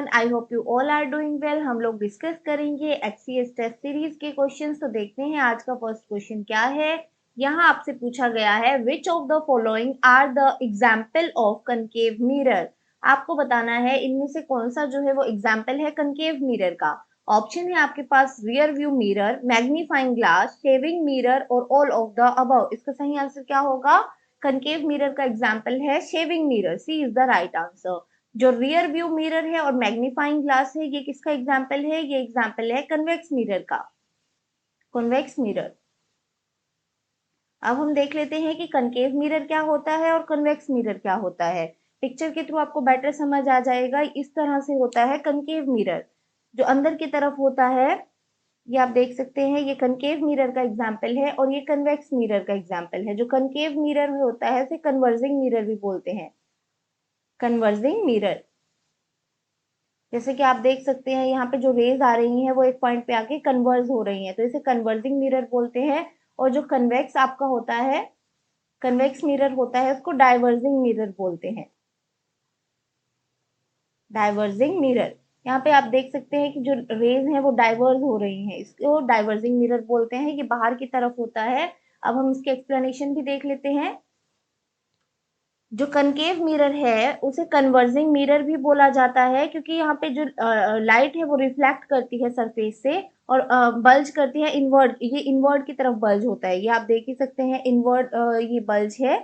Everyone, I hope you all are doing well. हम लोग discuss करेंगे एचसीएस टेस्ट सीरीज के क्वेश्चंस। तो देखते हैं आज का फर्स्ट क्वेश्चन क्या है। यहाँ आपसे पूछा गया है which of the following are the example of concave mirror. आपको बताना है इनमें से कौन सा जो है वो एग्जाम्पल है कनकेव मिरर का। ऑप्शन है आपके पास rear view mirror, magnifying glass, shaving mirror और ऑल ऑफ द अबव। इसका सही आंसर क्या होगा? कनकेव मिरर का एग्जाम्पल है shaving mirror. C is the right answer. जो रियर व्यू मिरर है और मैग्नीफाइंग ग्लास है, ये किसका एग्जाम्पल है? ये एग्जाम्पल है कन्वेक्स मिरर का, कन्वेक्स मिरर। अब हम देख लेते हैं कि कनकेव मिरर क्या होता है और कन्वेक्स मिरर क्या होता है। पिक्चर के थ्रू आपको बेटर समझ आ जाएगा। इस तरह से होता है कनकेव मिरर, जो अंदर की तरफ होता है। ये आप देख सकते हैं, ये कनकेव मिरर का एग्जाम्पल है और ये कन्वेक्स मिरर का एग्जाम्पल है। जो कनकेव मिरर होता है उसे कन्वर्जिंग मिरर भी बोलते हैं, कन्वर्जिंग मिरर। जैसे कि आप देख सकते हैं यहाँ पे जो रेज आ रही हैं वो एक पॉइंट पे आके कन्वर्ज हो रही हैं, तो इसे कन्वर्जिंग मिरर बोलते हैं। और जो कन्वेक्स आपका होता है, कन्वेक्स मिरर होता है, उसको डाइवर्जिंग मिरर बोलते हैं, डाइवर्जिंग मिरर। यहाँ पे आप देख सकते हैं कि जो रेज हैं वो डाइवर्ज हो रही हैं, इसको डाइवर्जिंग मिरर बोलते हैं। ये बाहर की तरफ होता है। अब हम इसके एक्सप्लेनेशन भी देख लेते हैं। जो कनकेव मिरर है उसे कन्वर्जिंग मिरर भी बोला जाता है, क्योंकि यहाँ पे जो लाइट है वो रिफ्लेक्ट करती है सरफेस से और बल्ज करती है इनवर्ड। ये इनवर्ड की तरफ बल्ज होता है, ये आप देख ही सकते हैं इनवर्ड ये बल्ज है।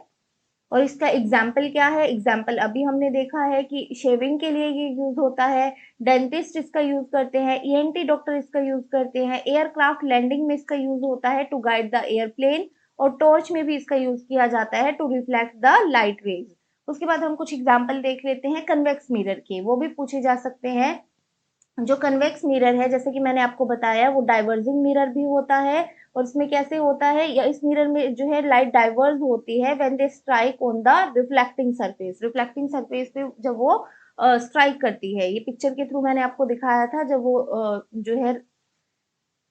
और इसका एग्जाम्पल क्या है? एग्जाम्पल अभी हमने देखा है कि शेविंग के लिए ये यूज होता है, डेंटिस्ट इसका यूज करते हैं, ईएनटी डॉक्टर इसका यूज करते हैं, एयरक्राफ्ट लैंडिंग में इसका यूज होता है टू गाइड द एयरप्लेन, और टॉर्च में भी इसका यूज किया जाता है to reflect the light rays. उसके बाद हम कुछ एग्जाम्पल देख लेते हैं कन्वेक्स मिरर के, वो भी पूछे जा सकते हैं। जो कन्वेक्स मिरर है, जैसे कि मैंने आपको बताया, वो डाइवर्जिंग मिरर भी होता है। और इसमें कैसे होता है, या इस मिरर में जो है लाइट डाइवर्ज होती है when they strike on the reflecting surface. Reflecting surface पे जब वो स्ट्राइक करती है, ये पिक्चर के थ्रू मैंने आपको दिखाया था, जब वो जो है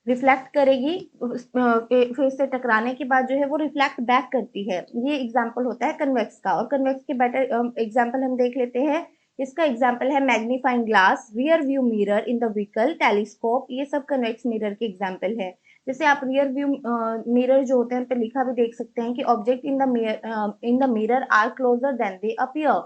रिफ्लेक्ट करेगी फेस से टकराने के बाद जो है वो रिफ्लेक्ट बैक करती है। ये एग्जाम्पल होता है कन्वेक्स का। और कन्वेक्स के बेटर एग्जाम्पल हम देख लेते हैं। इसका एग्जाम्पल है magnifying glass, rear view mirror in the vehicle, telescope. ये सब कन्वेक्स मिरर के एग्जाम्पल है। जैसे आप रियर व्यू मिरर जो होते हैं उन पे लिखा भी देख सकते हैं कि object in the mirror are closer than they appear.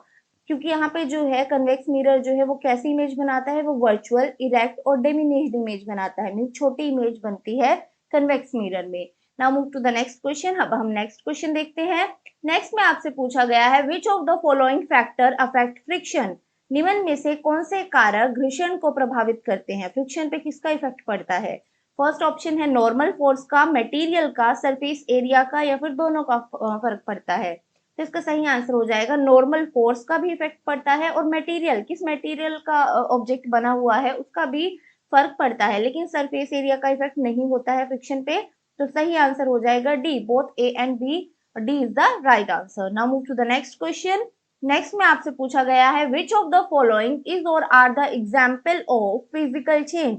क्योंकि यहाँ पे जो है कन्वेक्स मिरर जो है वो कैसी इमेज बनाता है? वो वर्चुअल, इरेक्ट और डेमिनिश्ड इमेज बनाता है, मीन छोटी इमेज बनती है कन्वेक्स मिरर में। Now move to the next question. अब हम नेक्स्ट क्वेश्चन देखते हैं। नेक्स्ट में आपसे पूछा गया है which of the following factor affect friction. निम्न में से कौन से कारक घर्षण को प्रभावित करते हैं? फ्रिक्शन पे किसका इफेक्ट पड़ता है? फर्स्ट ऑप्शन है नॉर्मल फोर्स का, मटेरियल का, सरफेस एरिया का, या फिर दोनों का फर्क पड़ता है। तो इसका सही आंसर हो जाएगा नॉर्मल फोर्स का भी इफेक्ट पड़ता है, और मटेरियल, किस मटेरियल का ऑब्जेक्ट बना हुआ है उसका भी फर्क पड़ता है, लेकिन सरफेस एरिया का इफेक्ट नहीं होता है फ्रिक्शन पे। तो सही आंसर हो जाएगा D, both A and B. D is the right answer. Now move to the next question. Next में आपसे पूछा गया है which of the following is or are the example of physical change.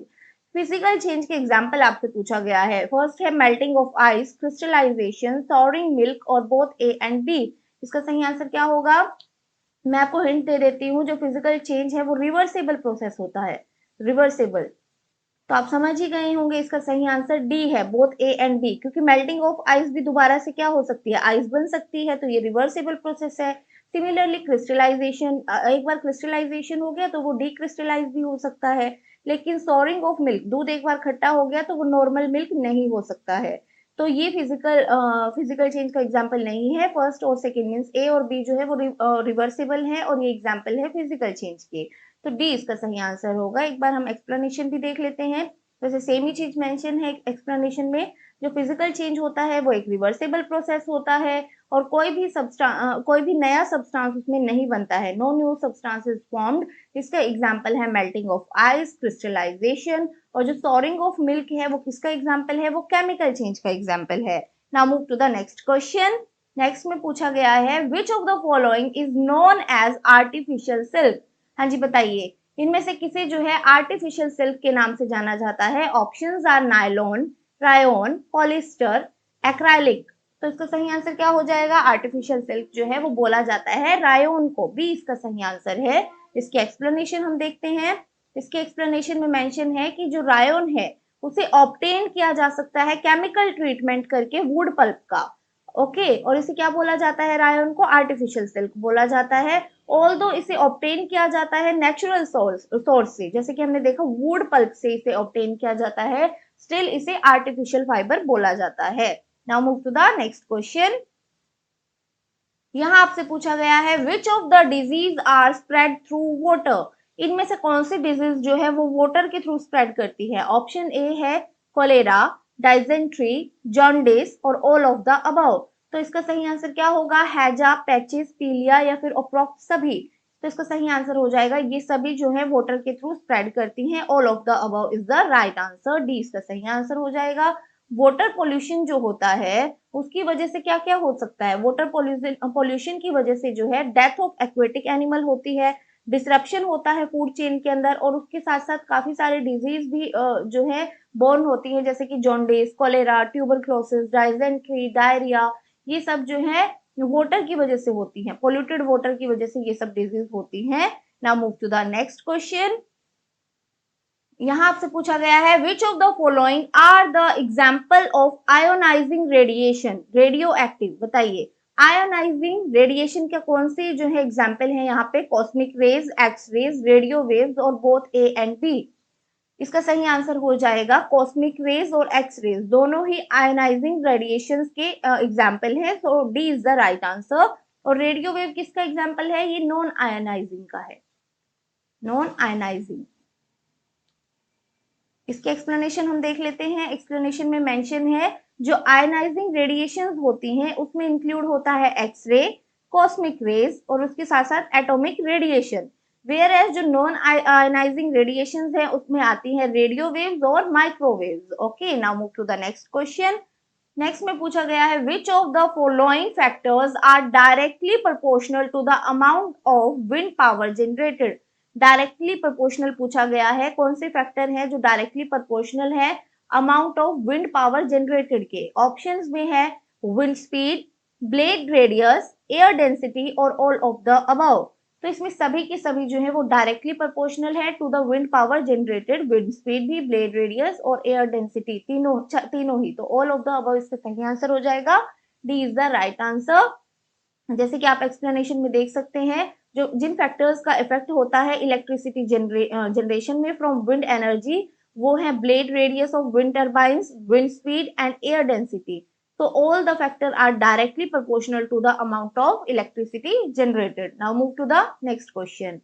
Physical change के example आपसे पूछा गया है। फर्स्ट है melting of ice, crystallization, souring milk, और बोथ ए एंड बी। इसका सही आंसर क्या होगा? मैं आपको हिंट दे देती हूँ। जो फिजिकल चेंज है वो रिवर्सेबल प्रोसेस होता है, रिवर्सेबल। तो आप समझ ही गए होंगे, इसका सही आंसर डी है, बोथ ए एंड बी। क्योंकि मेल्टिंग ऑफ आइस भी दोबारा से क्या हो सकती है? आइस बन सकती है, तो ये रिवर्सेबल प्रोसेस है। सिमिलरली क्रिस्टलाइजेशन, एक बार क्रिस्टलाइजेशन हो गया तो वो डीक्रिस्टलाइज भी हो सकता है। लेकिन सॉरिंग ऑफ मिल्क, दूध एक बार खट्टा हो गया तो वो नॉर्मल मिल्क नहीं हो सकता है। तो ये फिजिकल चेंज का एग्जाम्पल नहीं है। फर्स्ट और सेकेंड मीन्स ए और बी जो है वो रिवर्सिबल है, और ये एग्जाम्पल है फिजिकल चेंज के। तो डी इसका सही आंसर होगा। एक बार हम एक्सप्लेनेशन भी देख लेते हैं। वैसे सेम ही चीज मेंशन है एक्सप्लेनेशन में। जो फिजिकल चेंज होता है वो एक रिवर्सेबल प्रोसेस होता है, और कोई भी नया सब्सटेंस उसमें नहीं बनता है। No new substance is formed. इसका एग्जांपल है मेल्टिंग ऑफ आइस, क्रिस्टलाइजेशन। और जो सॉरिंग ऑफ मिल्क है वो किसका एग्जांपल है? वो केमिकल चेंज का एग्जांपल है। Now move to the next question. Next में पूछा गया है which of the following is known as artificial silk. हाँ जी बताइए, इनमें से किसे जो है आर्टिफिशियल सिल्क के नाम से जाना जाता है? Options are nylon, rayon, polyester, acrylic. तो इसका सही आंसर क्या हो जाएगा? आर्टिफिशियल सिल्क जो है वो बोला जाता है रायोन को। बी इसका सही आंसर है। इसकी एक्सप्लेनेशन हम देखते हैं। इसके एक्सप्लेनेशन में मेंशन है कि जो रायोन है उसे ऑब्टेन किया जा सकता है केमिकल ट्रीटमेंट करके वुड पल्प का। ओके, और इसे क्या बोला जाता है, रायोन को आर्टिफिशियल सिल्क बोला जाता है। ऑल्दो इसे ऑब्टेन किया जाता है नेचुरल सोर्स से, जैसे कि हमने देखा वुड पल्प से इसे ऑब्टेन किया जाता है, स्टिल इसे आर्टिफिशियल फाइबर बोला जाता है। Now move to the next question. यहाँ आपसे पूछा गया है which of the disease are spread through water, इनमें से कौन सी डिजीज जो है वो वाटर के थ्रू स्प्रेड करती है। ऑप्शन ए है कोलेरा, डाइजेंट्री, जॉन्डिस और ऑल ऑफ द अबव। तो इसका सही आंसर क्या होगा, हैजा, पैचिस, पीलिया या फिर अप्रोक्स सभी। तो इसका सही आंसर हो जाएगा ये सभी जो है वाटर के थ्रू स्प्रेड करती हैं, all of the above is the right answer, D इसका सही आंसर हो जाएगा। वाटर पोल्यूशन जो होता है उसकी वजह से क्या क्या हो सकता है, वाटर पोल्यूशन की वजह से जो है डेथ ऑफ एक्वेटिक एनिमल होती है, डिसरप्शन होता है फूड चेन के अंदर, और उसके साथ साथ काफी सारे डिजीज भी जो है बोर्न होती है, जैसे कि जॉन्डिस, कोलेरा, ट्यूबरक्लोसिस, डाइजेंट्री, डायरिया, ये सब जो है वाटर की वजह से होती है, पोल्यूटेड वाटर की वजह से ये सब डिजीज होती हैं। Now move to the next question. यहाँ आपसे पूछा गया है which of the following are the example of ionising radiation, radio active, बताइए आयोनाइजिंग रेडिएशन का कौन सी जो है एग्जाम्पल है यहाँ पे, cosmic rays, X rays, radio waves और बोथ ए एंड बी। इसका सही आंसर हो जाएगा कॉस्मिक रेज और एक्स रेज, दोनों ही आयोनाइजिंग रेडिएशन के एग्जाम्पल है, so D is the right answer. और रेडियो वेव किसका एग्जाम्पल है, ये नॉन आयोनाइजिंग का है, नॉन आयोनाइजिंग। इसके एक्सप्लेनेशन हम देख लेते हैं। एक्सप्लेनेशन में मेंशन है जो आयनाइजिंग रेडिएशंस होती हैं उसमें इंक्लूड होता है एक्सरे, कॉस्मिक रेज और उसके साथ साथ एटॉमिक रेडिएशन, वेयर एज जो नॉन आयनाइजिंग रेडिएशंस है उसमें आती है रेडियो वेव्स और microwaves. Okay, now move to the next question. Next में पूछा गया है which of the following factors are directly proportional to the amount of wind power generated. Directly proportional पूछा गया है, कौन से फैक्टर है जो डायरेक्टली प्रोपोर्शनल है amount of wind power generated के। ऑप्शंस में है wind speed, blade radius, air density और ऑल ऑफ द अबव। तो इसमें सभी के सभी जो है वो डायरेक्टली प्रोपोर्शनल है to the wind power generated, wind speed भी, ब्लेड रेडियस और एयर डेंसिटी, तीनों ही। तो ऑल ऑफ द अबव इसका सही आंसर हो जाएगा, D is the right answer. जैसे कि आप एक्सप्लेनेशन में देख सकते हैं जो जिन फैक्टर्स का इफेक्ट होता है इलेक्ट्रिसिटी जनरेशन में फ्रॉम विंड एनर्जी, वो है blade radius of wind turbines, wind speed and air density. तो all the factor are directly proportional to the amount of electricity generated. Now move to the next question.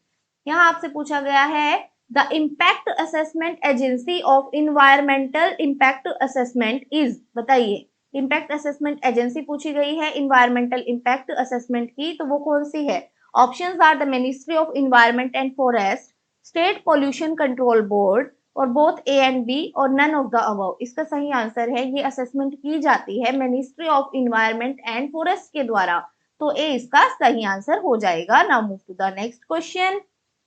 यहाँ आपसे पूछा गया है the impact assessment agency of environmental impact assessment is, बताइए impact assessment agency पूछी गई है इन्वायरमेंटल इम्पैक्ट असेसमेंट की, तो वो कौन सी है। Options are the ministry of environment and forest, state pollution control board और बोथ ए एंड बी और नन ऑफ द अबव। इसका सही आंसर है ये असेसमेंट की जाती है ministry of environment and forest के द्वारा, तो ए इसका सही आंसर हो जाएगा। Now move to the next question.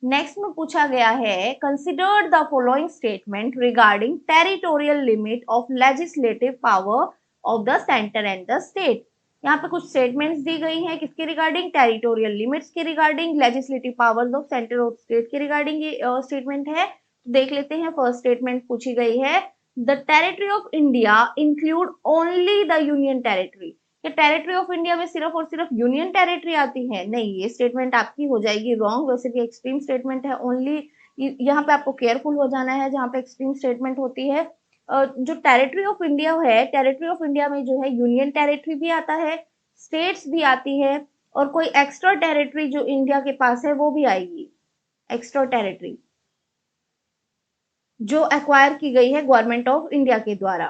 Next में पूछा गया है consider the following statement regarding territorial limit of legislative power of the centre and the state. यहाँ पे कुछ स्टेटमेंट्स दी गई हैं किसके रिगार्डिंग, टेरिटोरियल लिमिट्स के regarding, legislative powers of centre of state के रिगार्डिंग ये स्टेटमेंट है। तो देख लेते हैं। फर्स्ट स्टेटमेंट पूछी गई है the territory of India include only the union territory. क्या टेरिटरी ऑफ इंडिया में सिर्फ और सिर्फ यूनियन टेरिटरी आती है, नहीं, ये स्टेटमेंट आपकी हो जाएगी रॉन्ग। वैसे भी एक्सट्रीम स्टेटमेंट है ओनली, यहाँ पे आपको केयरफुल हो जाना है जहाँ पे एक्सट्रीम स्टेटमेंट होती है। जो टेरिटरी ऑफ इंडिया है, टेरिटरी ऑफ इंडिया में जो है यूनियन टेरिटरी भी आता है, स्टेट्स भी आती है और कोई एक्स्ट्रा टेरिटरी जो इंडिया के पास है वो भी आएगी, एक्स्ट्रा टेरिटरी जो एक्वायर की गई है गवर्नमेंट ऑफ इंडिया के द्वारा,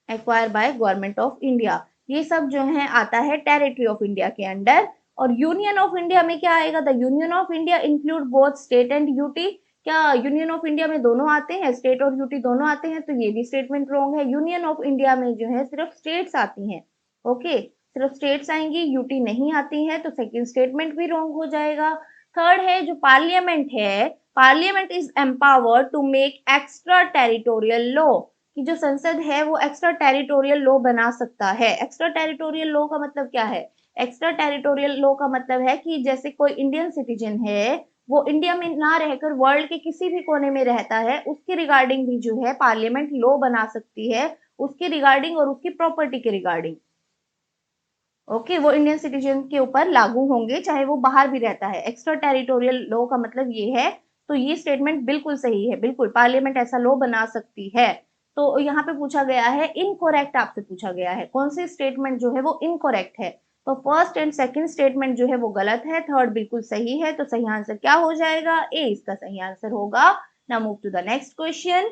acquire by government of India, ये सब जो है आता है टेरिटरी ऑफ इंडिया के अंडर। और यूनियन ऑफ इंडिया में क्या आएगा, the union of India include both state and UT. क्या यूनियन ऑफ इंडिया में दोनों आते हैं, स्टेट और यूटी दोनों आते हैं, तो ये भी स्टेटमेंट रॉन्ग है। यूनियन ऑफ इंडिया में जो है सिर्फ स्टेट्स आती हैं, ओके, सिर्फ स्टेट्स आएंगी, यूटी नहीं आती है, तो सेकेंड स्टेटमेंट भी रॉन्ग हो जाएगा। थर्ड है जो पार्लियामेंट है, parliament is empowered to make extra territorial law, कि जो संसद है वो एक्स्ट्रा टेरिटोरियल लॉ बना सकता है। एक्स्ट्रा टेरिटोरियल लॉ का मतलब क्या है, एक्स्ट्रा टेरिटोरियल लॉ का मतलब है कि जैसे कोई इंडियन सिटीजन है वो इंडिया में ना रहकर वर्ल्ड के किसी भी कोने में रहता है, उसके रिगार्डिंग भी जो है पार्लियामेंट लॉ बना सकती है, उसके रिगार्डिंग और उसकी प्रॉपर्टी के रिगार्डिंग। ओके, वो इंडियन सिटीजन के ऊपर लागू होंगे चाहे वो बाहर भी रहता है। एक्स्ट्रा टेरिटोरियल लॉ का मतलब ये है। तो ये स्टेटमेंट बिल्कुल सही है, बिल्कुल पार्लियामेंट ऐसा लॉ बना सकती है। तो यहाँ पे पूछा गया है इनकोरेक्ट, आपसे पूछा गया है कौन सी स्टेटमेंट जो है वो इनकोरेक्ट है। तो फर्स्ट एंड सेकंड स्टेटमेंट जो है वो गलत है, थर्ड बिल्कुल सही है। तो सही आंसर क्या हो जाएगा? ए इसका सही आंसर होगा। Now move to the next question.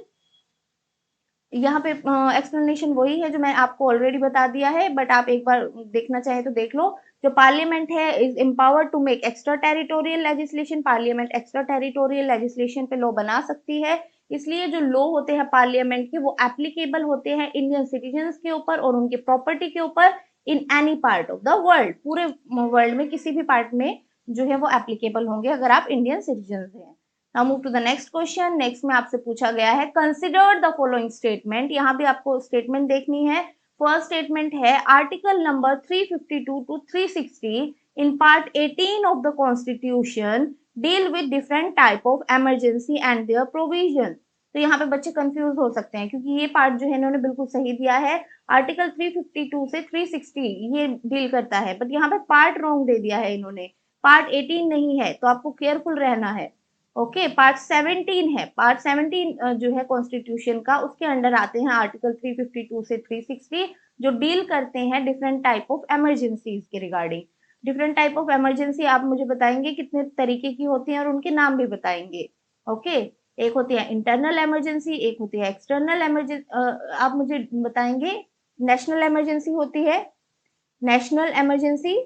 यहाँ पे एक्सप्लेनेशन वही है जो मैं आपको ऑलरेडी बता दिया है, बट आप एक बार देखना चाहें तो देख लो। जो पार्लियामेंट है is empowered to make extra territorial legislation. Parliament extra territorial legislation पे लॉ बना सकती है। इसलिए जो लॉ होते हैं पार्लियामेंट के वो एप्लीकेबल होते हैं इंडियन सिटीजन्स के ऊपर और उनकी प्रॉपर्टी के ऊपर in any part of the world. पूरे वर्ल्ड में किसी भी पार्ट में जो है वो एप्लीकेबल होंगे अगर आप इंडियन सिटीजन हैं। Now move to the next question. Next में आपसे पूछा गया है कंसिडर द फॉलोइंग स्टेटमेंट। यहाँ भी आपको स्टेटमेंट देखनी है। फर्स्ट स्टेटमेंट है article number 352 to 360 in part 18 of the constitution deal with different type of emergency and their provision. तो यहाँ पे बच्चे कंफ्यूज हो सकते हैं क्योंकि ये पार्ट जो है इन्होंने बिल्कुल सही दिया है। आर्टिकल 352 से 360 ये डील करता है, बट यहाँ पे पार्ट रॉन्ग दे दिया है इन्होंने। पार्ट 18 नहीं है, तो आपको केयरफुल रहना है। ओके, पार्ट 17 है। पार्ट 17 जो है कॉन्स्टिट्यूशन का, उसके अंडर आते हैं आर्टिकल 352 से 360 जो डील करते हैं डिफरेंट टाइप ऑफ इमरजेंसीज के regarding. Different type of emergency आप मुझे बताएंगे कितने तरीके की होती हैं और उनके नाम भी बताएंगे। ओके, एक होती है इंटरनल इमरजेंसी, एक होती है एक्सटर्नल इमरजेंसी। आप मुझे बताएंगे नेशनल इमरजेंसी होती है, नेशनल इमरजेंसी।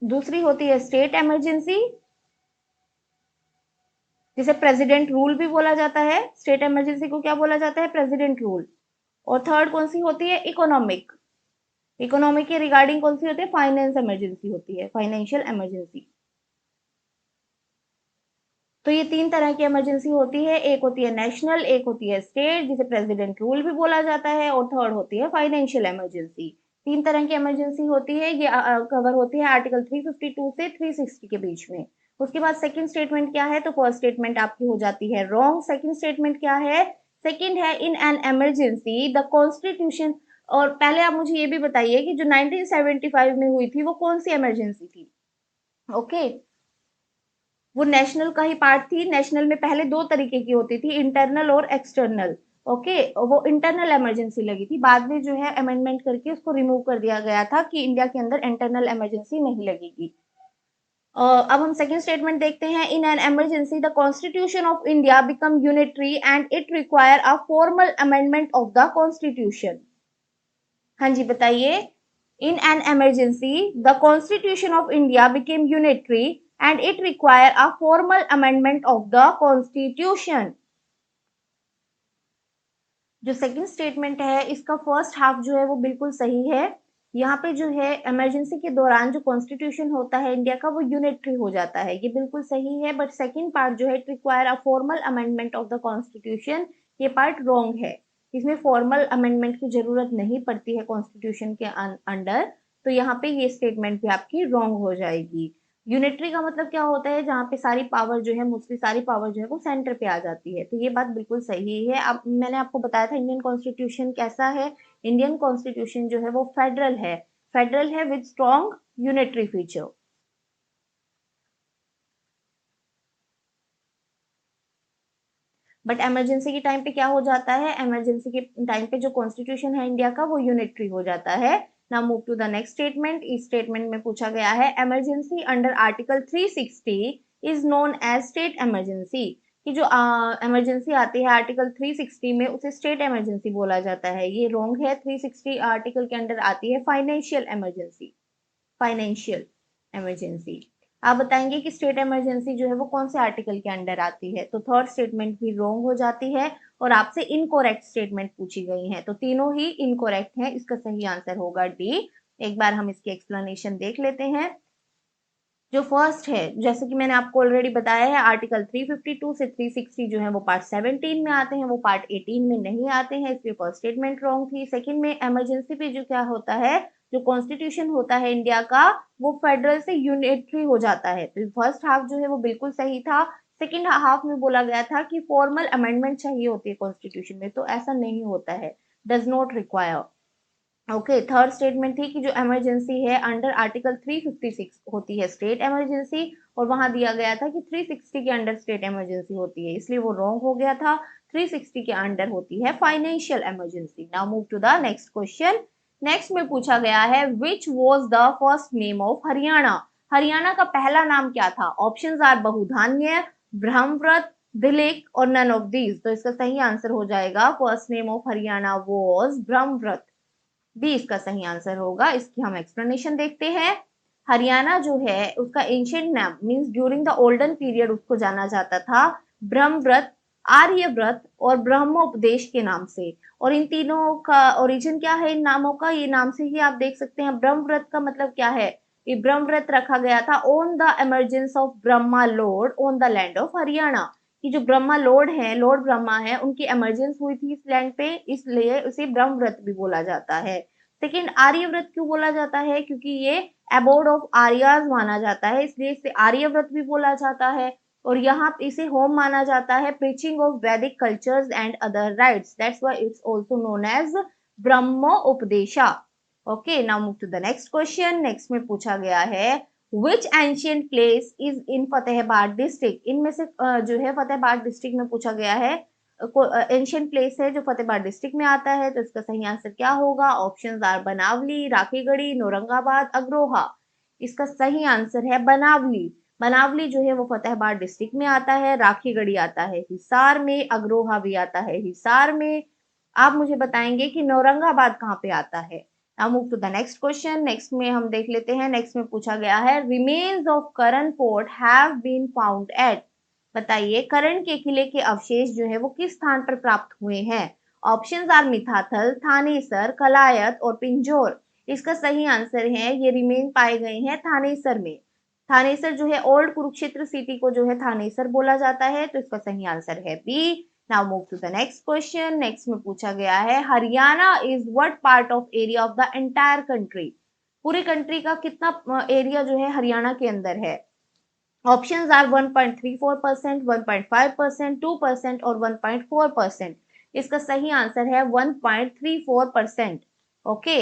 दूसरी होती है स्टेट इमरजेंसी, जिसे प्रेसिडेंट रूल भी बोला जाता है। स्टेट इमरजेंसी को क्या बोला जाता है? President rule. और थर्ड कौन सी होती है? इकोनॉमिक। इकोनॉमिक के रिगार्डिंग कौन सी होती है? फाइनेंस इमरजेंसी होती है, फाइनेंशियल इमरजेंसी। तो ये तीन तरह की इमरजेंसी होती है। एक होती है नेशनल, एक होती है स्टेट जिसे प्रेसिडेंट रूल भी बोला जाता है, और थर्ड होती है फाइनेंशियल इमरजेंसी। तीन तरह की इमरजेंसी होती है। ये कवर होती है आर्टिकल 352 से 360 के बीच में। उसके बाद सेकंड स्टेटमेंट क्या है? तो फर्स्ट स्टेटमेंट आपकी हो जाती है रॉन्ग। सेकंड स्टेटमेंट क्या है? सेकंड है in an emergency the constitution. और पहले आप मुझे ये भी बताइए कि जो 1975 में हुई थी वो कौन सी इमरजेंसी थी? ओके, वो नेशनल का ही पार्ट थी। नेशनल में पहले दो तरीके की होती थी, इंटरनल और एक्सटर्नल। ओके, वो इंटरनल इमरजेंसी लगी थी, बाद में जो है अमेंडमेंट करके उसको रिमूव कर दिया गया था कि इंडिया के अंदर इंटरनल इमरजेंसी नहीं लगेगी। अब हम सेकंड स्टेटमेंट देखते हैं। In an emergency the constitution of India become unitary and it require a formal amendment of the constitution. हाँ जी, बताइए। In an emergency, the Constitution of India became unitary and it required a formal amendment of the Constitution. जो second statement है इसका first half जो है वो बिल्कुल सही है। यहाँ पे जो है इमरजेंसी के दौरान जो कॉन्स्टिट्यूशन होता है इंडिया का वो यूनिटरी हो जाता है, ये बिल्कुल सही है। बट सेकंड पार्ट जो है it require a formal amendment of the constitution, ये पार्ट रॉन्ग है। इसमें फॉर्मल अमेंडमेंट की जरूरत नहीं पड़ती है कॉन्स्टिट्यूशन के अंडर। तो यहाँ पे ये स्टेटमेंट भी आपकी रॉन्ग हो जाएगी। यूनिटरी का मतलब क्या होता है? जहाँ पे सारी पावर जो है, मोस्टली सारी पावर जो है वो सेंटर पे आ जाती है। तो ये बात बिल्कुल सही है। अब मैंने आपको बताया था इंडियन कॉन्स्टिट्यूशन कैसा है। इंडियन कॉन्स्टिट्यूशन जो है वो फेडरल है, फेडरल है with strong unitary feature. But emergency के टाइम पे क्या हो जाता है? इमरजेंसी के टाइम पे जो कॉन्स्टिट्यूशन है इंडिया का वो यूनिटरी हो जाता है। Now move to the next statement. इस स्टेटमेंट में पूछा गया है emergency under article 360 is known as state emergency. कि जो इमरजेंसी आती है आर्टिकल 360 में उसे स्टेट इमरजेंसी बोला जाता है, ये रॉन्ग है। 360 आर्टिकल के अंडर आती है फाइनेंशियल इमरजेंसी, फाइनेंशियल इमरजेंसी। आप बताएंगे कि स्टेट इमरजेंसी जो है वो कौन से आर्टिकल के अंडर आती है? तो थर्ड स्टेटमेंट भी रॉन्ग हो जाती है और आपसे इनकोरेक्ट स्टेटमेंट पूछी गई है, तो तीनों ही इनकोरेक्ट हैं। इसका सही आंसर होगा डी। एक बार हम इसकी एक्सप्लेनेशन देख लेते हैं। जो फर्स्ट है, जैसे कि मैंने आपको ऑलरेडी बताया है, आर्टिकल 352 से 360 जो है वो पार्ट 17 में आते हैं, वो पार्ट 18 में नहीं आते हैं, इसलिए फर्स्ट स्टेटमेंट रॉन्ग थी। सेकंड में इमरजेंसी पे जो क्या होता है, जो कॉन्स्टिट्यूशन होता है इंडिया का वो फेडरल से यूनिटरी हो जाता है। तो फर्स्ट हाफ जो है वो बिल्कुल सही था। सेकंड हाफ में बोला गया था कि फॉर्मल अमेंडमेंट चाहिए होती है कॉन्स्टिट्यूशन में, तो ऐसा नहीं होता है, does not require. Okay, third statement थी कि जो इमरजेंसी है अंडर आर्टिकल 356 होती है स्टेट इमरजेंसी, और वहां दिया गया था कि 360 के अंडर स्टेट इमरजेंसी होती है, इसलिए वो रॉन्ग हो गया था। 360 के अंडर होती है financial emergency. Now move to the next question. Next में पूछा गया है which was the first name of Haryana. Haryana का पहला नाम क्या था? ऑप्शंस आर बहुधान्य, ब्रह्मव्रत, दिलिक और नन ऑफ दीज। तो इसका सही आंसर हो जाएगा first name of Haryana was Brahmavrat, B इसका सही आंसर होगा। इसकी हम एक्सप्लेनेशन देखते हैं। हरियाणा जो है उसका एंशियंट नाम means during the olden period उसको जाना जाता था ब्रह्मव्रत, आर्यव्रत और ब्रह्मोपदेश के नाम से। और इन तीनों का ओरिजिन क्या है इन नामों का? ये नाम से ही आप देख सकते हैं। ब्रह्मव्रत का मतलब क्या है? ये ब्रह्मव्रत रखा गया था on the emergence of Brahma Lord on the land of Haryana, कि जो ब्रह्मा लॉर्ड है, लॉर्ड ब्रह्मा है, उनकी एमरजेंस हुई थी इस लैंड पे, इसलिए उसे ब्रह्मव्रत भी बोला जाता है। सेकेंड, आर्यव्रत क्यों बोला जाता है? क्योंकि ये अबोर्ड ऑफ आर्याज माना जाता है, इसलिए इसे आर्यव्रत भी बोला जाता है। और यहाँ इसे होम माना जाता है preaching of Vedic cultures and other rites, that's why it's also known as Brahmopadesha. Okay, now move to the next question. Next में पूछा गया है which ancient place is in Fatehabad district. इनमें से जो है फतेहाबाद डिस्ट्रिक्ट में पूछा गया है एंशियंट प्लेस है जो फतेहाबाद डिस्ट्रिक्ट में आता है, तो इसका सही आंसर क्या होगा? Options are Banawali, Rakhigarhi, Naurangabad, Agroha. इसका सही आंसर है बनावली। बनावली जो है वो फतेहाबाद डिस्ट्रिक्ट में आता है, राखीगढ़ी आता है हिसार में, अग्रोहा भी आता है हिसार में। आप मुझे बताएंगे कि नौरंगाबाद कहाँ पे आता है। Now move to the next question. Next में हम देख लेते हैं। नेक्स्ट में पूछा गया है remains of Karan fort have been found at. बताइए करण के किले के अवशेष जो है वो किस स्थान पर प्राप्त हुए हैं? ऑप्शंस आर मिथाथल, थानेसर, कलायत और पिंजौर। इसका सही आंसर है ये रिमेन पाए गए हैं थानेसर में। थानेसर जो है ओल्ड कुरुक्षेत्र सिटी को जो है थानेसर बोला जाता है, तो इसका सही आंसर है B. Now move to the next question. Next में पूछा गया है Haryana is what part of area of the entire country. पूरे कंट्री का कितना एरिया जो है हरियाणा के अंदर है? ऑप्शंस आर 1.34%, 1.5%, 2% और 1.4%। इसका सही आंसर है 1.34%। ओके,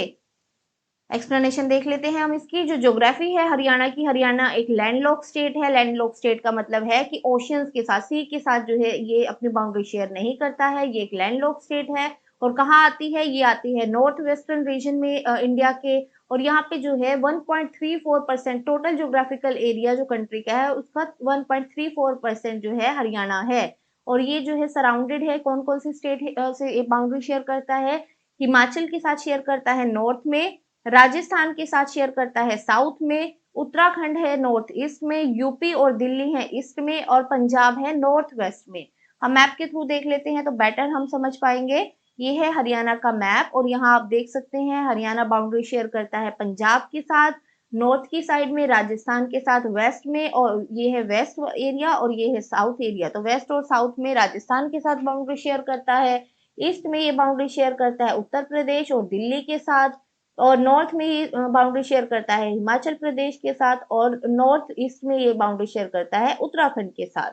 एक्सप्लेनेशन देख लेते हैं हम इसकी। जो ज्योग्राफी है हरियाणा की, हरियाणा एक लैंडलॉक स्टेट है। लैंडलॉक स्टेट का मतलब है कि ओशियंस के साथ, सी के साथ जो है ये अपनी बाउंड्री शेयर नहीं करता है, ये एक लैंडलॉक स्टेट है। और कहाँ आती है? ये आती है नॉर्थ वेस्टर्न रीजन में इंडिया के। और यहाँ पे जो है 1.34% टोटल ज्योग्राफिकल एरिया जो कंट्री का है उसका 1.34% जो है हरियाणा है। और ये जो है सराउंडेड है कौन कौन सी स्टेट से बाउंड्री शेयर करता है? हिमाचल के साथ शेयर करता है नॉर्थ में, राजस्थान के साथ शेयर करता है साउथ में, उत्तराखंड है नॉर्थ ईस्ट में, यूपी और दिल्ली है ईस्ट में, और पंजाब है नॉर्थ वेस्ट में। हम मैप के थ्रू देख लेते हैं तो बेटर हम समझ पाएंगे। ये है हरियाणा का मैप और यहाँ आप देख सकते हैं हरियाणा बाउंड्री शेयर करता है पंजाब के साथ नॉर्थ की साइड में, राजस्थान के साथ वेस्ट में, और ये है वेस्ट एरिया और ये है साउथ एरिया। तो वेस्ट और साउथ में राजस्थान के साथ बाउंड्री शेयर करता है, ईस्ट में ये बाउंड्री शेयर करता है उत्तर प्रदेश और दिल्ली के साथ, और नॉर्थ में ये बाउंड्री शेयर करता है हिमाचल प्रदेश के साथ, और नॉर्थ ईस्ट में ये बाउंड्री शेयर करता है उत्तराखंड के साथ।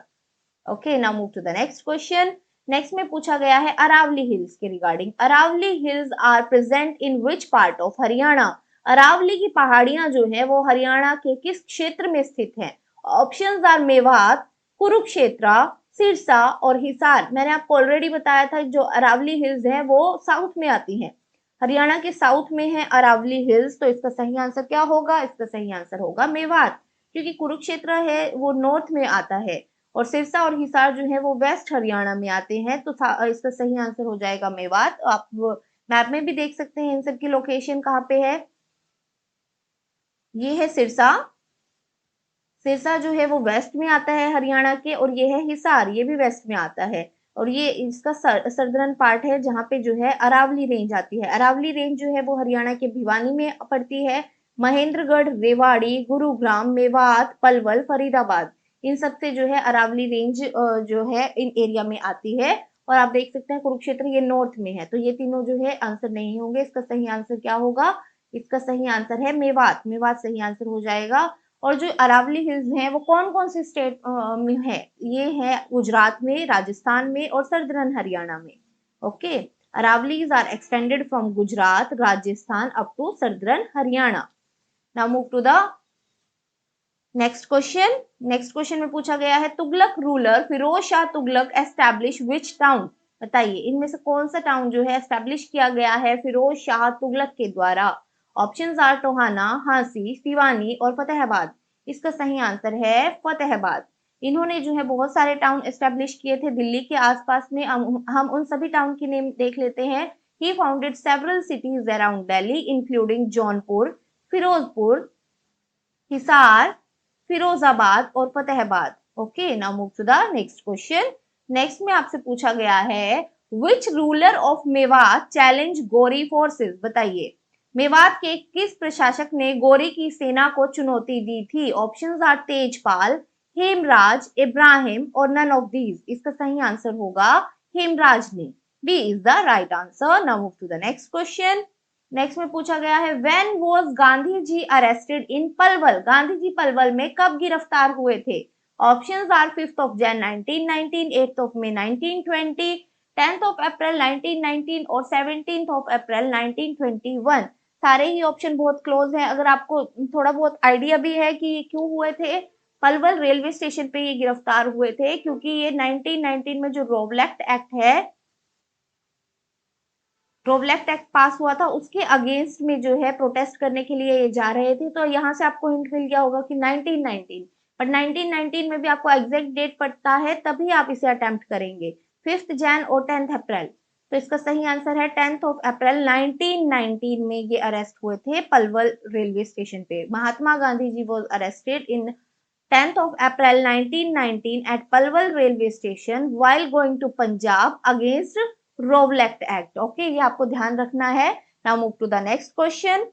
Okay, now move to the next question. Next में पूछा गया है अरावली हिल्स के regarding. Aravali hills are present in which part of Haryana. Aravali की पहाड़ियां जो है वो हरियाणा के किस क्षेत्र में स्थित हैं? ऑप्शंस आर मेवात, कुरुक्षेत्र, सिरसा और हिसार। मैंने आपको ऑलरेडी बताया था जो अरावली हिल्स है वो साउथ में आती हैं, हरियाणा के साउथ में है अरावली हिल्स। तो इसका सही आंसर क्या होगा? इसका सही आंसर होगा मेवात, क्योंकि कुरुक्षेत्र है वो नॉर्थ में आता है और सिरसा और हिसार जो है वो वेस्ट हरियाणा में आते हैं। तो इसका सही आंसर हो जाएगा मेवात। आप मैप में भी देख सकते हैं इन सब की लोकेशन कहाँ पे है। ये है सिरसा, सिरसा जो है वो वेस्ट में आता है हरियाणा के, और ये है हिसार, ये भी वेस्ट में आता है। और ये इसका सर्दर्न पार्ट है जहाँ पे जो है अरावली रेंज आती है। अरावली रेंज जो है वो हरियाणा के भिवानी में पड़ती है। महेंद्रगढ़, रेवाड़ी, गुरुग्राम, मेवात, पलवल, फरीदाबाद, इन सब से जो है अरावली रेंज जो है इन एरिया में आती है। और आप देख सकते हैं कुरुक्षेत्र ये नॉर्थ में है, तो ये तीनों जो है आंसर नहीं होंगे। इसका सही आंसर क्या होगा? इसका सही आंसर है मेवात। मेवात सही आंसर हो जाएगा। और जो अरावली हिल्स हैं वो कौन कौन से स्टेट में है? ये है गुजरात में, राजस्थान में और सर्दर्न हरियाणा में। Okay, Aravalis are extended from Gujarat, Rajasthan up to southern Haryana. Now move to the next question. Next question में पूछा गया है Tughlaq ruler Firoz Shah Tughlaq establish which town? बताइए इनमें से कौन सा टाउन जो है एस्टैब्लिश किया गया है फिरोज शाह तुगलक के द्वारा? ऑप्शंस आर टोहाना, हांसी, सिवानी और फतेहाबाद। इसका सही आंसर है फतेहाबाद। इन्होंने जो है बहुत सारे टाउन एस्टैब्लिश किए थे दिल्ली के आसपास में। हम उन सभी टाउन की नेम देख लेते हैं। He founded several cities around Delhi including Jaunpur, Firozpur, Hisar, Firozabad और Fatehabad. Okay, now move to the next question. Next में आपसे पूछा गया है which ruler of Mewat challenge Ghori forces? बताइए मेवात के किस प्रशासक ने गोरी की सेना को चुनौती दी थी? ऑप्शंस आर तेजपाल, हेमराज, इब्राहिम और नन ऑफ दीज। इसका सही आंसर होगा हेमराज ने। B is the right answer. Now move to the next question. Next में पूछा गया है when was Gandhi ji arrested in Palwal? Gandhi ji Palwal में कब गिरफ्तार हुए थे? Options are 5th of Jan 1919, 8th of May 1920, 10th of April 1919 और 17th ऑफ अप्रैल 1921। सारे ही ऑप्शन बहुत क्लोज हैं। अगर आपको थोड़ा बहुत आइडिया भी है कि ये क्यों हुए थे, पलवल रेलवे स्टेशन पे ये गिरफ्तार हुए थे क्योंकि ये 1919 में जो रोवलेक्ट एक्ट है, रोवलेक्ट एक्ट पास हुआ था, उसके अगेंस्ट में जो है प्रोटेस्ट करने के लिए ये जा रहे थे। तो यहाँ से आपको हिंट मिल गया होगा कि 1919, बट 1919 में भी आपको एग्जैक्ट डेट पता है तभी आप इसे अटेम्प्ट करेंगे। 5th जैन और 10th अप्रैल। तो इसका सही आंसर है 10th ऑफ अप्रैल 1919 में ये अरेस्ट हुए थे पलवल रेलवे स्टेशन पे। Mahatma Gandhi ji was arrested in 10th of April 1919 at Palwal railway station while going to Punjab against Rowlatt Act. Okay, ये आपको ध्यान रखना है। Now move to the next question.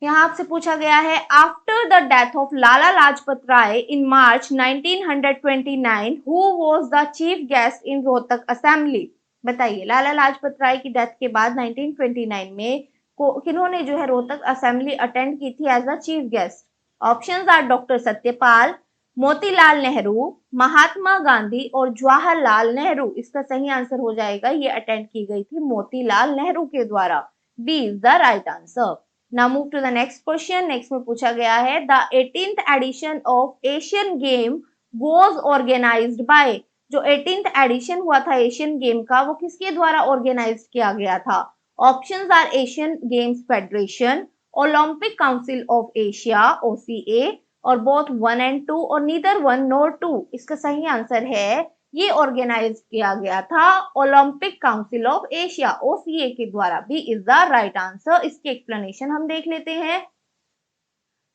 यहाँ आपसे पूछा गया है after the death of Lala Lajpat Rai in March 1929 who was the chief guest in Rohtak assembly? बताइए लाला लाजपत राय की डेथ के बाद 1929 में किन्होंने जो है रोहतक असेंबली अटेंड की थी as the chief guest? Options are doctor Satyapal, Motilal Nehru, Mahatma Gandhi और जवाहरलाल नेहरू। इसका सही आंसर हो जाएगा ये अटेंड की गई थी मोतीलाल नेहरू के द्वारा। B is the right answer. Now move to the next question. Next में पूछा गया है the 18th edition of Asian game was organized by? जो 18th एडिशन हुआ था एशियन गेम का वो किसके द्वारा ऑर्गेनाइज किया गया था? Options are Asian Games Federation, Olympic Council of Asia OCA और बोथ 1 and 2 और नीदर 1 nor 2। इसका सही आंसर है ये ऑर्गेनाइज किया गया था Olympic Council of Asia OCA के द्वारा। B is the right answer. इसकी एक्सप्लेनेशन हम देख लेते हैं।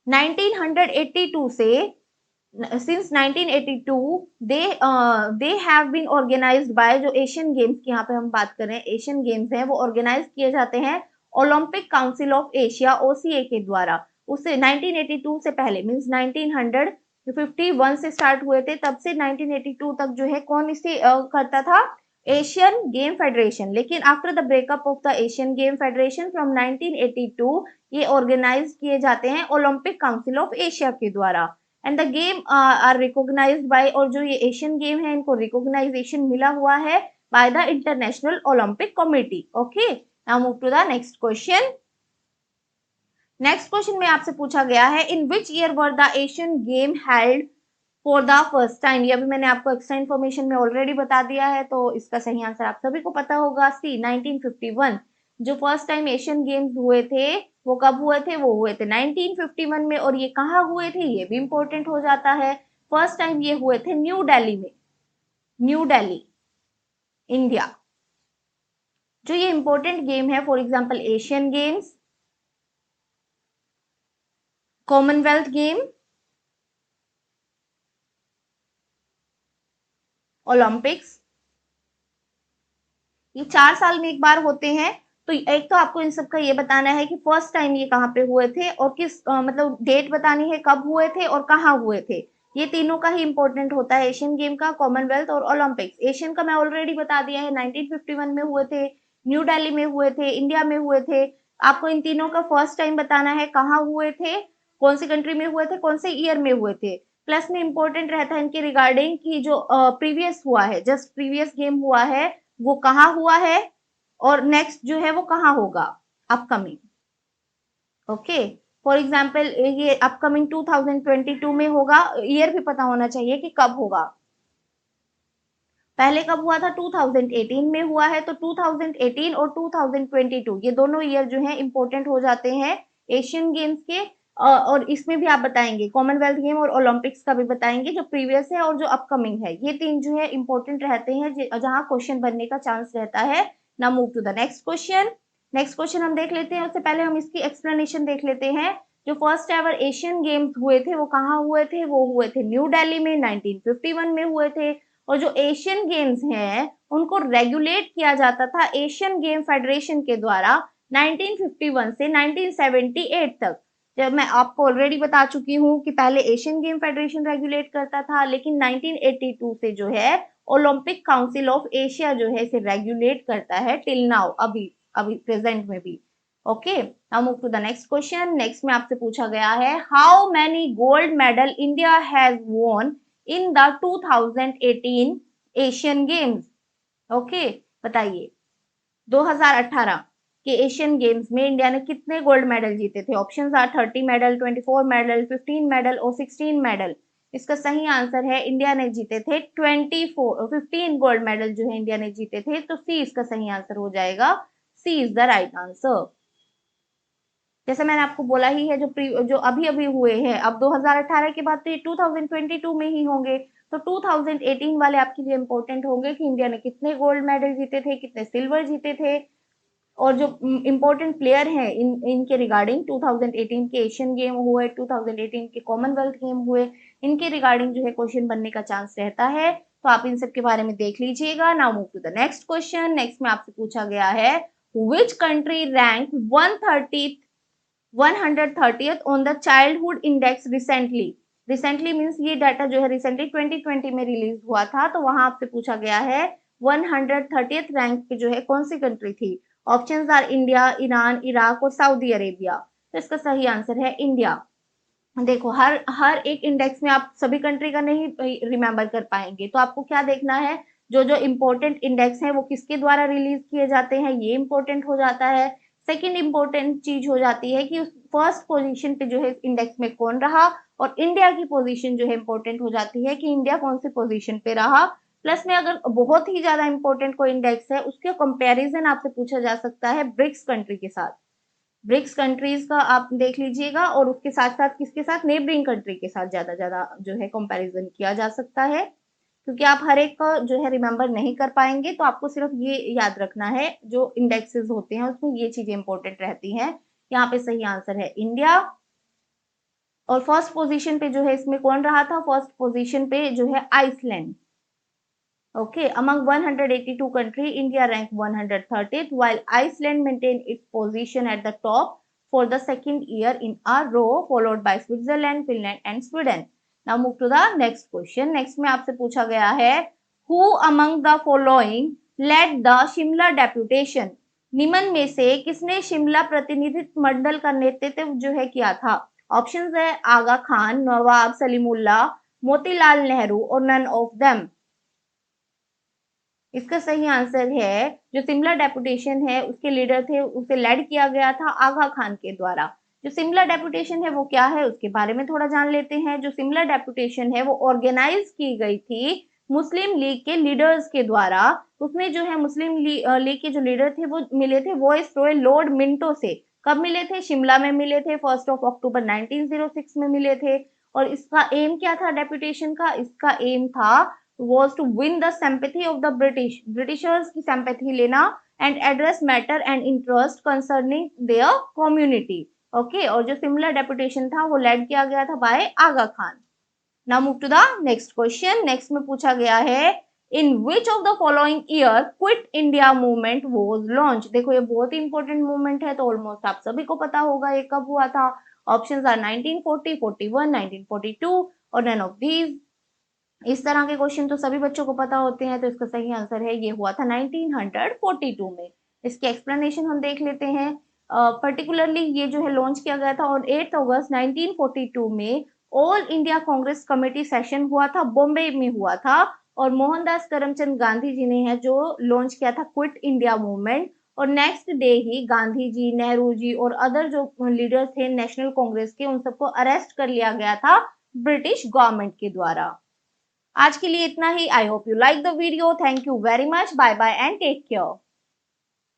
1982 से since 1982 they have been organized by जो एशियन गेम्स की यहाँ पे हम बात करें एशियन गेम्स हैं वो ऑर्गेनाइज किए जाते हैं Olympic Council of Asia OCA के द्वारा। उससे 1982 से पहले मींस 1951 से स्टार्ट हुए थे, तब से 1982 तक जो है कौन इसे करता था? Asian game federation. लेकिन after the breakup of the Asian game federation from 1982 ये ऑर्गेनाइज किए जाते हैं ओलंपिक काउंसिल ऑफ एशिया के द्वारा। And the game are recognized by, और जो ये एशियन गेम है इनको रिकॉग्नाइजेशन मिला हुआ है by the International Olympic Committee. Okay, now move to the next question. Next question में आपसे पूछा गया है in which year were the Asian game held for the first time? ये अभी मैंने आपको एक्स्ट्रा इन्फॉर्मेशन में ऑलरेडी बता दिया है, तो इसका सही आंसर आप सभी को पता होगा सी 1951। जो फर्स्ट टाइम एशियन गेम्स हुए थे वो कब हुए थे? वो हुए थे 1951 में। और ये कहाँ हुए थे ये भी इंपॉर्टेंट हो जाता है। फर्स्ट टाइम ये हुए थे न्यू दिल्ली में, न्यू दिल्ली इंडिया। जो ये इंपॉर्टेंट गेम है for example Asian games, Commonwealth game, Olympics, ये 4 साल में एक बार होते हैं। तो एक तो आपको इन सब का ये बताना है कि फर्स्ट टाइम ये कहाँ पे हुए थे और किस मतलब डेट बतानी है कब हुए थे और कहाँ हुए थे। ये तीनों का ही इंपॉर्टेंट होता है एशियन गेम का, कॉमनवेल्थ और ओलंपिक्स। एशियन का मैं ऑलरेडी बता दिया है 1951 में हुए थे, न्यू दिल्ली में हुए थे, इंडिया में हुए थे। आपको इन तीनों का फर्स्ट टाइम बताना है, कहाँ हुए थे, कौन सी कंट्री में हुए थे, कौन से ईयर में हुए थे। प्लस में इंपॉर्टेंट रहता है इनके रिगार्डिंग कि जो प्रीवियस हुआ है, जस्ट प्रीवियस गेम हुआ है, वो कहाँ हुआ है और नेक्स्ट जो है वो कहाँ होगा अपकमिंग। ओके, फॉर एग्जाम्पल ये अपकमिंग 2022 में होगा, ईयर भी पता होना चाहिए कि कब होगा। पहले कब हुआ था, 2018 में हुआ है, तो 2018 और 2022 ये दोनों ईयर जो है इंपॉर्टेंट हो जाते हैं एशियन गेम्स के। और इसमें भी आप बताएंगे कॉमनवेल्थ गेम और ओलंपिक्स का भी बताएंगे, जो प्रीवियस है और जो अपकमिंग है, ये तीन जो है इंपॉर्टेंट रहते हैं जहां क्वेश्चन बनने का चांस रहता है। Now move to the next question. Next question हम देख लेते हैं, उससे पहले हम इसकी एक्सप्लेनेशन देख लेते हैं। जो फर्स्ट एवर एशियन गेम्स हुए थे वो कहाँ हुए थे, वो हुए थे न्यू दिल्ली में 1951 में हुए थे। और जो एशियन गेम्स हैं उनको रेगुलेट किया जाता था एशियन गेम फेडरेशन के द्वारा 1951 से 1978 तक। जब मैं आपको ऑलरेडी बता चुकी हूँ कि पहले एशियन गेम फेडरेशन रेगुलेट करता था, लेकिन 1982 से जो है ओलंपिक काउंसिल ऑफ एशिया जो है इसे रेगुलेट करता है टिल नाउ, अभी अभी प्रेजेंट में भी। Okay, now move to the next question. Next में आपसे पूछा गया है how many gold medal India has won in the 2018 Asian Games. Okay, बताइए 2018 के एशियन गेम्स में इंडिया ने कितने गोल्ड मेडल जीते थे। Options are 30 medal, 24 medal, 15 medal और 16 मेडल। इसका सही आंसर है इंडिया ने जीते थे 15 गोल्ड मेडल जो है इंडिया ने जीते थे, तो सी इसका सही आंसर हो जाएगा। सी इज द राइट आंसर। जैसे मैंने आपको बोला ही है, जो अभी अभी हुए हैं, अब 2018 के बाद तो ये 2022 में ही होंगे, तो 2018 वाले आपके लिए इंपॉर्टेंट होंगे कि इंडिया ने कितने गोल्ड मेडल जीते थे, कितने सिल्वर जीते थे। और जो इंपॉर्टेंट प्लेयर हैं इनके रिगार्डिंग 2018 के एशियन गेम हुए, 2018 के कॉमनवेल्थ गेम हुए, इनके रिगार्डिंग जो है क्वेश्चन बनने का चांस रहता है, तो आप इन सब के बारे में देख लीजिएगा। Now move to the next question. Next में आपसे पूछा गया है which country rank 130th on the childhood index recently. Recently means ये डाटा जो है रिसेंटली 2020 में रिलीज हुआ था, तो वहां आपसे पूछा गया है 130th रैंक पे जो है कौन सी कंट्री थी। Options R India, Iran, Iraq और सऊदी अरेबिया। तो इसका सही आंसर है इंडिया। देखो हर हर एक इंडेक्स में आप सभी कंट्री का नहीं रिमेंबर कर पाएंगे, तो आपको क्या देखना है, जो जो इम्पोर्टेंट इंडेक्स है वो किसके द्वारा रिलीज किए जाते हैं, ये इंपॉर्टेंट हो जाता है। सेकंड इंपॉर्टेंट चीज हो जाती है कि उस फर्स्ट पोजीशन पे जो है इंडेक्स में कौन रहा, और इंडिया की पोजीशन जो है इंपॉर्टेंट हो जाती है कि इंडिया कौन सी पोजीशन पे रहा। प्लस में अगर बहुत ही ज्यादा इंपॉर्टेंट कोई इंडेक्स है उसके कंपैरिजन आपसे पूछा जा सकता है ब्रिक्स कंट्री के साथ। ब्रिक्स कंट्रीज का आप देख लीजिएगा, और उसके साथ साथ किसके साथ, नेबरिंग कंट्री के साथ ज्यादा ज्यादा जो है कंपैरिजन किया जा सकता है। क्योंकि आप हर एक का जो है रिमेंबर नहीं कर पाएंगे, तो आपको सिर्फ ये याद रखना है जो इंडेक्सेस होते हैं उसमें ये चीजें इंपॉर्टेंट रहती हैं। यहाँ पे सही आंसर है इंडिया। और फर्स्ट पोजीशन पे जो है इसमें कौन रहा था, फर्स्ट पोजीशन पे जो है Iceland. Okay, among 182 countries, India ranked 130th, while Iceland maintained its position at the top for the second year in a row, followed by Switzerland, Finland, and Sweden. Now move to the next question. Next में आपसे पूछा गया है, who among the following led the Shimla deputation? निम्न में से किसने शिमला प्रतिनिधित्व मंडल का नेतृत्व जो है किया था। ऑप्शंस है आगा खान, नवाब सलीमुल्लाह, मोतीलाल नेहरू और नन ऑफ देम। इसका सही आंसर है जो शिमला डेपुटेशन है उसके लीडर थे, उसे लेड किया गया था आगा खान के द्वारा। जो शिमला डेपुटेशन है वो क्या है उसके बारे में थोड़ा जान लेते हैं। जो शिमला डेपुटेशन है वो ऑर्गेनाइज की गई थी मुस्लिम लीग के लीडर्स के द्वारा। उसमें जो है मुस्लिम लीग के जो लीडर थे वो मिले थे वॉइस रॉय लॉर्ड मिंटो से। कब मिले थे, शिमला में मिले थे, 1 अक्टूबर 1906 में मिले थे। और इसका एम क्या था डेपुटेशन का, इसका एम था was to win the sympathy of the Britishers की sympathy लेना and address matter and interest concerning their community. Okay, और जो शिमला डेपुटेशन था वो लेड किया गया था by Aga Khan. Now move to the next question. Next में पूछा गया है in which of the following year quit India movement was launched। देखो ये बहुत ही इंपॉर्टेंट मूवमेंट है, तो ऑलमोस्ट आप सभी को पता होगा ये कब हुआ था। ऑप्शंस आर 1940, 41, 1942 और none of these। इस तरह के क्वेश्चन तो सभी बच्चों को पता होते हैं, तो इसका सही आंसर है ये हुआ था 1942 में। इसकी एक्सप्लेनेशन हम देख लेते हैं। पर्टिकुलरली ये जो है लॉन्च किया गया था और 8 अगस्त 1942 में all India Congress committee session हुआ था, बॉम्बे में हुआ था। और मोहनदास करमचंद गांधी जी ने है जो लॉन्च किया था क्विट इंडिया मूवमेंट। और नेक्स्ट डे ही गांधी जी, नेहरू जी और अदर जो लीडर थे नेशनल कांग्रेस के, उन सबको अरेस्ट कर लिया गया था ब्रिटिश गवर्नमेंट के द्वारा। आज के लिए इतना ही। I hope you like the video. Thank you very much. Bye bye and take care.